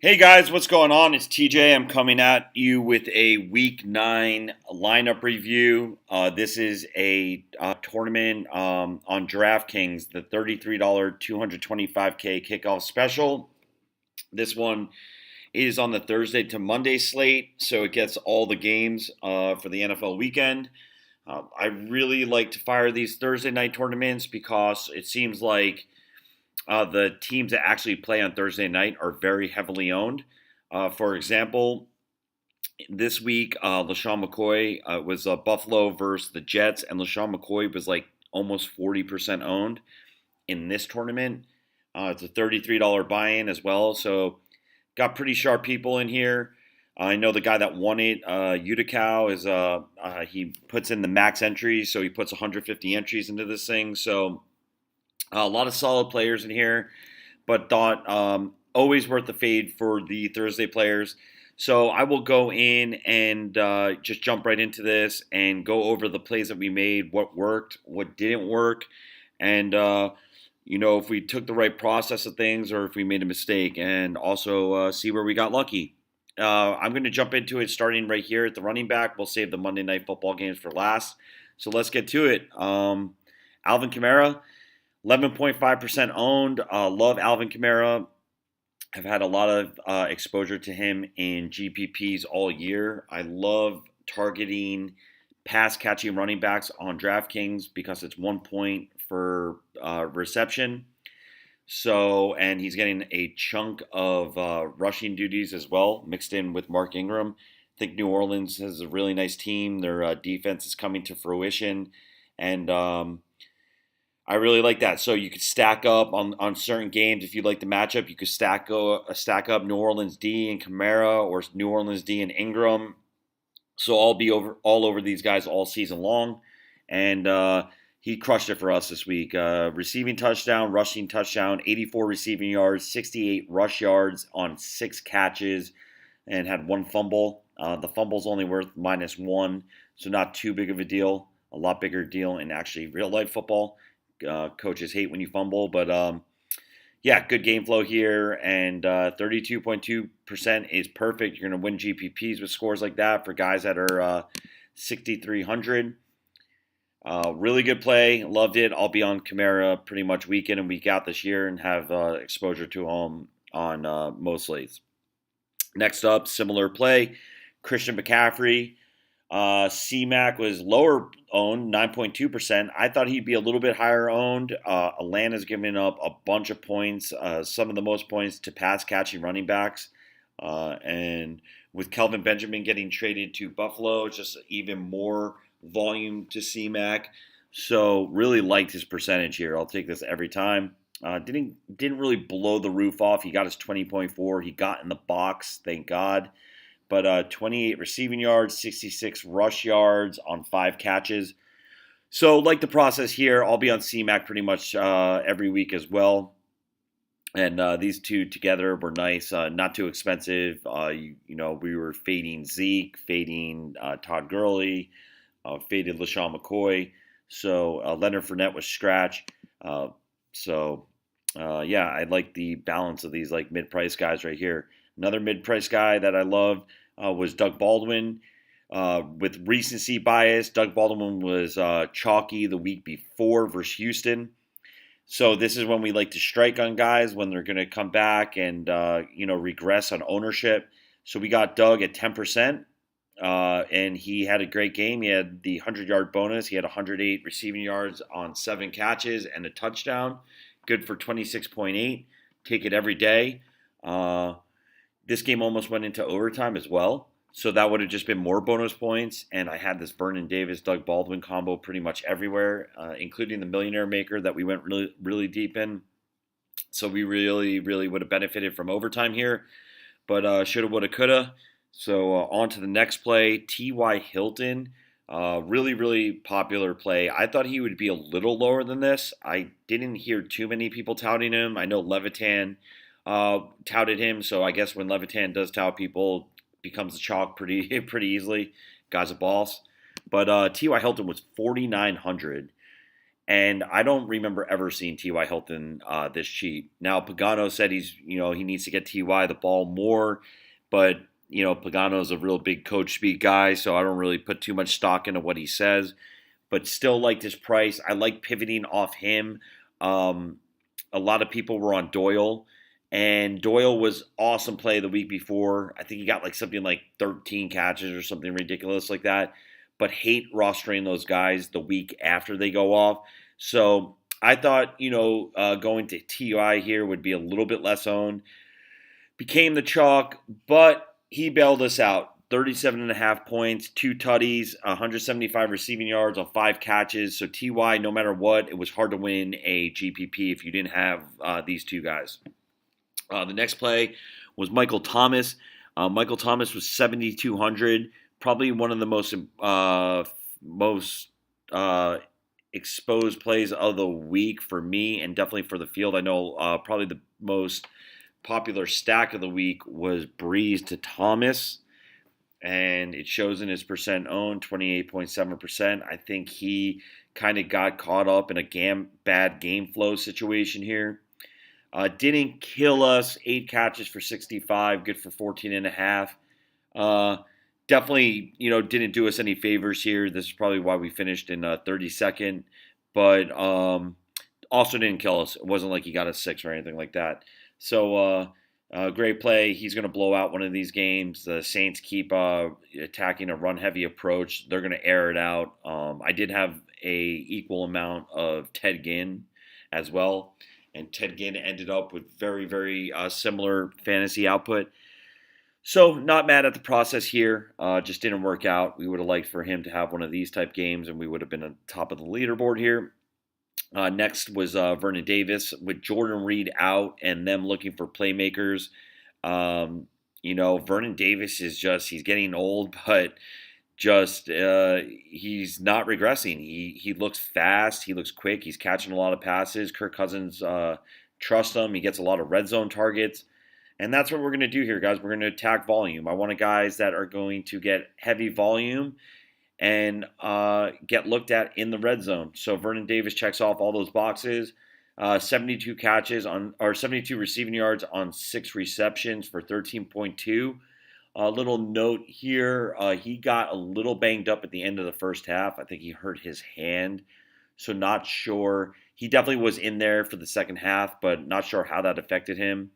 Hey guys, what's going on? It's TJ. I'm coming at you with a Week 9 lineup review. This is a tournament on Draftkings, the $33 225K kickoff special. This one is on the Thursday to Monday slate, so it gets all the games for the NFL weekend. I really like to fire these Thursday night tournaments because it seems like the teams that actually play on Thursday night are very heavily owned. For example, this week, LaShawn McCoy was Buffalo versus the Jets, and LaShawn McCoy was like almost 40% owned in this tournament. It's a $33 buy-in as well, so got pretty sharp people in here. I know the guy that won it, Utica, is he puts in the max entries, so he puts 150 entries into this thing. So a lot of solid players in here, but thought always worth the fade for the Thursday players. So I will go in and just jump right into this and go over the plays that we made, what worked, what didn't work, and if we took the right process of things or if we made a mistake, and also see where we got lucky. I'm going to jump into it starting right here at the running back. We'll save the Monday Night Football games for last. So let's get to it. Alvin Kamara. 11.5% owned. Love Alvin Kamara. Have had a lot of exposure to him in GPPs all year. I love targeting pass catching running backs on DraftKings because it's 1 point for reception. So, and he's getting a chunk of rushing duties as well, mixed in with Mark Ingram. I think New Orleans has a really nice team. Their defense is coming to fruition. And I really like that. So you could stack up on certain games. If you like the matchup, you could stack up New Orleans D and Kamara or New Orleans D and Ingram. So I'll be all over these guys all season long. And he crushed it for us this week. Receiving touchdown, rushing touchdown, 84 receiving yards, 68 rush yards on 6 catches, and had 1 fumble. The fumble's only worth -1, so not too big of a deal. A lot bigger deal in actually real life football. Coaches hate when you fumble, but yeah, good game flow here, and 32.2% is perfect. You're going to win GPPs with scores like that for guys that are 6,300. Really good play, loved it. I'll be on Kamara pretty much week in and week out this year and have exposure to him on most slates. Next up, similar play, Christian McCaffrey. CMAC was lower owned, 9.2%. I thought he'd be a little bit higher owned. Atlanta's giving up a bunch of points, some of the most points to pass catching running backs. And with Kelvin Benjamin getting traded to Buffalo, it's just even more volume to CMAC. So really liked his percentage here. I'll take this every time. Didn't really blow the roof off. He got his 20.4. He got in the box, thank God. But 28 receiving yards, 66 rush yards on 5 catches. So, like the process here, I'll be on CMAC pretty much every week as well. And these two together were nice, not too expensive. We were fading Zeke, fading Todd Gurley, faded LaShawn McCoy. So Leonard Fournette was scratch. Yeah, I like the balance of these like mid-price guys right here. Another mid-price guy that I loved was Doug Baldwin. With recency bias, Doug Baldwin was chalky the week before versus Houston. So this is when we like to strike on guys when they're going to come back and regress on ownership. So we got Doug at 10%, and he had a great game. He had the 100-yard bonus. He had 108 receiving yards on 7 catches and a touchdown. Good for 26.8. Take it every day. This game almost went into overtime as well. So that would have just been more bonus points. And I had this Vernon Davis, Doug Baldwin combo pretty much everywhere, including the Millionaire Maker that we went really, really deep in. So we really, really would have benefited from overtime here. But shoulda, woulda, coulda. So on to the next play, T.Y. Hilton. Really, really popular play. I thought he would be a little lower than this. I didn't hear too many people touting him. I know Levitan touted him, so I guess when Levitan does tout people, becomes a chalk pretty easily. Guy's a boss. But T.Y. Hilton was 4,900. And I don't remember ever seeing T.Y. Hilton this cheap. Now, Pagano said he needs to get T.Y. the ball more, but, Pagano's a real big coach speak guy, so I don't really put too much stock into what he says, but still like this price. I like pivoting off him. A lot of people were on Doyle, and Doyle was awesome play the week before. I think he got like something like 13 catches or something ridiculous like that, but hate rostering those guys the week after they go off. So I thought, going to TI here would be a little bit less owned. Became the chalk, but he bailed us out. 37.5 points, 2 tutties, 175 receiving yards on 5 catches. So TY, no matter what, it was hard to win a GPP if you didn't have these two guys. The next play was Michael Thomas. Michael Thomas was 7,200. Probably one of the most exposed plays of the week for me, and definitely for the field. I know probably the most popular stack of the week was Breeze to Thomas, and it shows in his percent owned, 28.7%. I think he kind of got caught up in a bad game flow situation here. Didn't kill us. 8 catches for 65, good for 14.5. Definitely, didn't do us any favors here. This is probably why we finished in 32nd, but also didn't kill us. It wasn't like he got a 6 or anything like that. So great play. He's going to blow out one of these games. The Saints keep attacking a run-heavy approach. They're going to air it out. I did have a equal amount of Ted Ginn as well, and Ted Ginn ended up with very, very similar fantasy output. So not mad at the process here. Just didn't work out. We would have liked for him to have one of these type games, and we would have been on top of the leaderboard here. Next was Vernon Davis with Jordan Reed out and them looking for playmakers. Vernon Davis is he's getting old, but he's not regressing. He looks fast. He looks quick. He's catching a lot of passes. Kirk Cousins trusts him. He gets a lot of red zone targets. And that's what we're going to do here, guys. We're going to attack volume. I want guys that are going to get heavy volume and get looked at in the red zone. So Vernon Davis checks off all those boxes. 72 receiving yards on 6 receptions for 13.2. A little note here, he got a little banged up at the end of the first half. I think he hurt his hand, so not sure. He definitely was in there for the second half, but not sure how that affected him.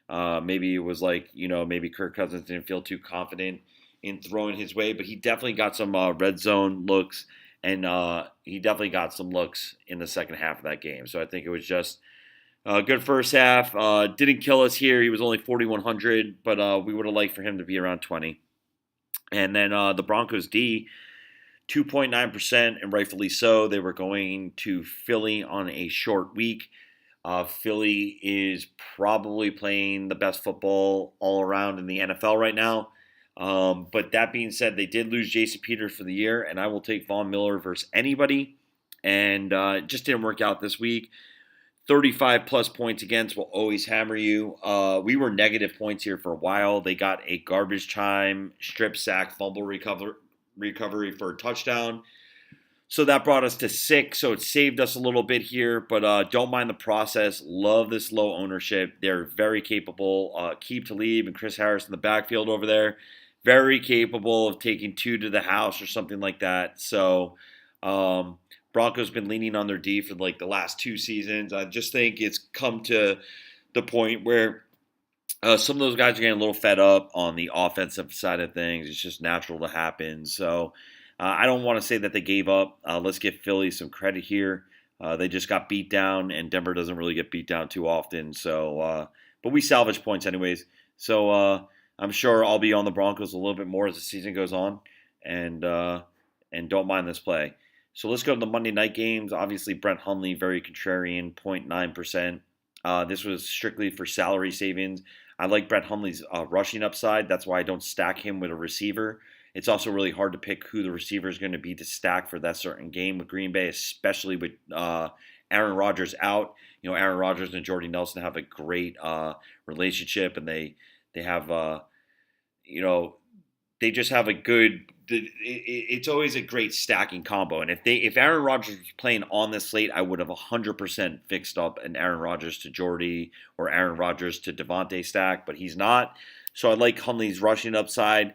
Maybe it was maybe Kirk Cousins didn't feel too confident in throwing his way, but he definitely got some red zone looks, and he definitely got some looks in the second half of that game. So I think it was just a good first half. Didn't kill us here. He was only 4,100, but we would have liked for him to be around 20. And then the Broncos D, 2.9%, and rightfully so. They were going to Philly on a short week. Philly is probably playing the best football all around in the NFL right now. But that being said, they did lose Jason Peters for the year, and I will take Von Miller versus anybody. And it just didn't work out this week. 35 plus points against will always hammer you. We were negative points here for a while. They got a garbage time, strip sack, fumble recovery for a touchdown. So that brought us to 6. So it saved us a little bit here, but don't mind the process. Love this low ownership. They're very capable. Keep Talib and Chris Harris in the backfield over there. Very capable of taking 2 to the house or something like that. So Broncos been leaning on their D for the last 2 seasons. I just think it's come to the point where some of those guys are getting a little fed up on the offensive side of things. It's just natural to happen. So I don't want to say that they gave up. Let's give Philly some credit here. They just got beat down, and Denver doesn't really get beat down too often. So, but we salvage points anyways. So I'm sure I'll be on the Broncos a little bit more as the season goes on, and don't mind this play. So let's go to the Monday night games. Obviously, Brent Hundley, very contrarian, 0.9%. This was strictly for salary savings. I like Brent Hundley's rushing upside. That's why I don't stack him with a receiver. It's also really hard to pick who the receiver is going to be to stack for that certain game with Green Bay, especially with Aaron Rodgers out. Aaron Rodgers and Jordy Nelson have a great relationship, and they have they just have a good it's always a great stacking combo. And if Aaron Rodgers was playing on this slate, I would have 100% fixed up an Aaron Rodgers to Jordy or Aaron Rodgers to Devontae stack, but he's not. So I like Hundley's rushing upside.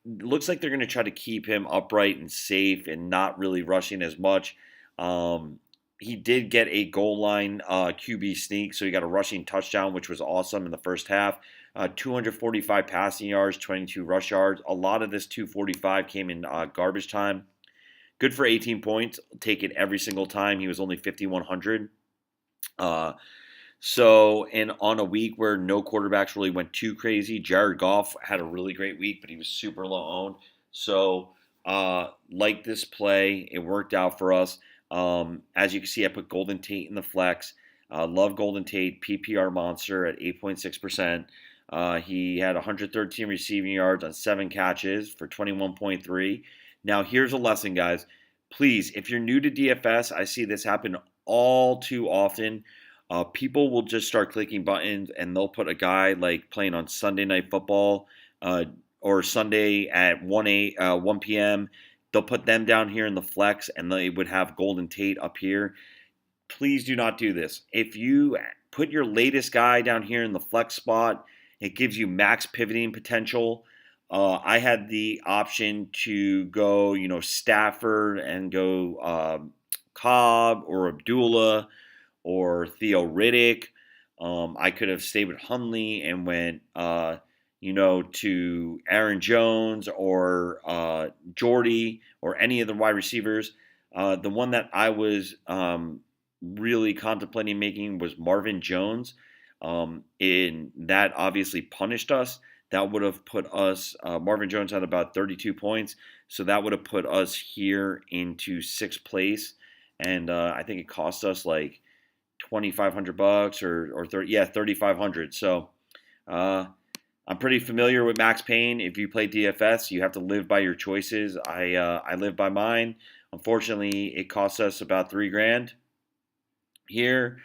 Looks like they're going to try to keep him upright and safe and not really rushing as much. He did get a goal line QB sneak, so he got a rushing touchdown, which was awesome in the first half. 245 passing yards, 22 rush yards. A lot of this 245 came in garbage time. Good for 18 points. Take it every single time. He was only 5,100. And on a week where no quarterbacks really went too crazy, Jared Goff had a really great week, but he was super low owned. So, like this play, it worked out for us. As you can see, I put Golden Tate in the flex. Love Golden Tate, PPR monster at 8.6%. He had 113 receiving yards on 7 catches for 21.3. Now, here's a lesson, guys. Please, if you're new to DFS, I see this happen all too often. People will just start clicking buttons, and they'll put a guy like playing on Sunday Night Football or Sunday at 1 p.m. They'll put them down here in the flex, and they would have Golden Tate up here. Please do not do this. If you put your latest guy down here in the flex spot, it gives you max pivoting potential. I had the option to go, Stafford and go Cobb or Abdullah or Theo Riddick. I could have stayed with Hundley and went, to Aaron Jones or Jordy or any of the wide receivers. The one that I was really contemplating making was Marvin Jones. And that obviously punished us. That would have put us, Marvin Jones had about 32 points. So that would have put us here into 6th place. And I think it cost us like $2,500 or 3,500. So I'm pretty familiar with Max Payne. If you play DFS, you have to live by your choices. I live by mine. Unfortunately, it cost us about $3,000 here.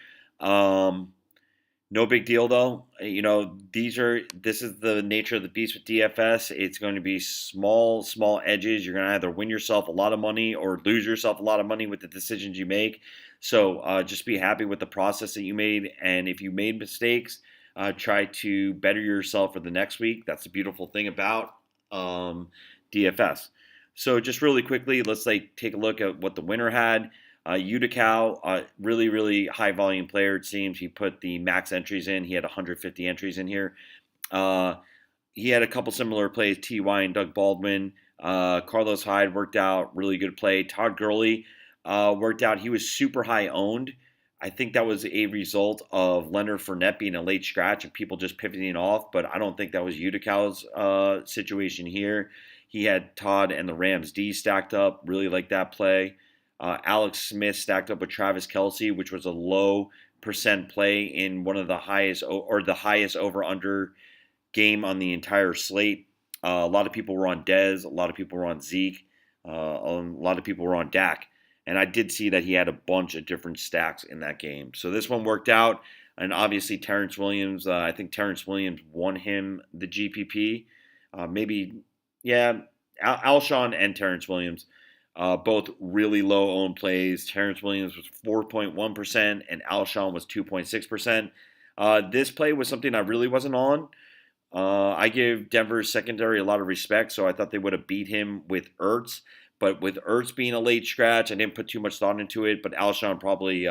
No big deal though. This is the nature of the beast with DFS. It's going to be small edges. You're going to either win yourself a lot of money or lose yourself a lot of money with the decisions you make. So just be happy with the process that you made. And if you made mistakes, try to better yourself for the next week. That's the beautiful thing about DFS. So just really quickly, let's take a look at what the winner had. Utica, really, really high volume player, it seems. He put the max entries in. He had 150 entries in here. He had a couple similar plays, T.Y. and Doug Baldwin. Carlos Hyde worked out, really good play. Todd Gurley worked out. He was super high owned. I think that was a result of Leonard Fournette being a late scratch and people just pivoting off, but I don't think that was Utica's situation here. He had Todd and the Rams D stacked up, really like that play. Alex Smith stacked up with Travis Kelce, which was a low percent play in one of the highest over-under game on the entire slate. A lot of people were on Dez. A lot of people were on Zeke. A lot of people were on Dak. And I did see that he had a bunch of different stacks in that game. So this one worked out. And obviously Terrence Williams, I think Terrence Williams won him the GPP. Alshon and Terrence Williams. Both really low owned plays. Terrence Williams was 4.1% and Alshon was 2.6%. This play was something I really wasn't on. I give Denver's secondary a lot of respect, so I thought they would have beat him with Ertz. But with Ertz being a late scratch, I didn't put too much thought into it. But Alshon probably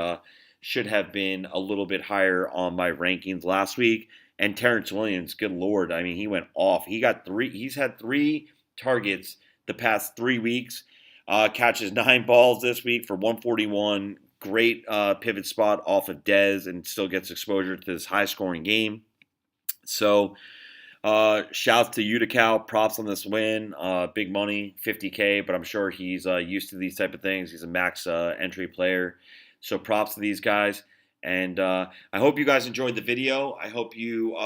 should have been a little bit higher on my rankings last week. And Terrence Williams, good Lord, I mean, he went off. He's had 3 targets the past 3 weeks. Catches 9 balls this week for 141. Great pivot spot off of Dez and still gets exposure to this high-scoring game. So, shouts to Utica. Props on this win. Big money, $50K, but I'm sure he's used to these type of things. He's a max entry player. So, props to these guys. And I hope you guys enjoyed the video. I hope you,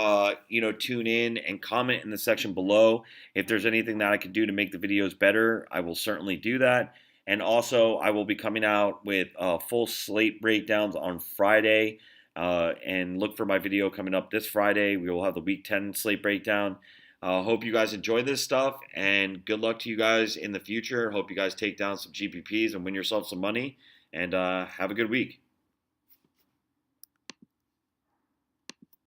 tune in and comment in the section below. If there's anything that I can do to make the videos better, I will certainly do that. And also, I will be coming out with full slate breakdowns on Friday. And look for my video coming up this Friday. We will have the Week 10 slate breakdown. Hope you guys enjoy this stuff, and good luck to you guys in the future. Hope you guys take down some GPPs and win yourself some money, and have a good week.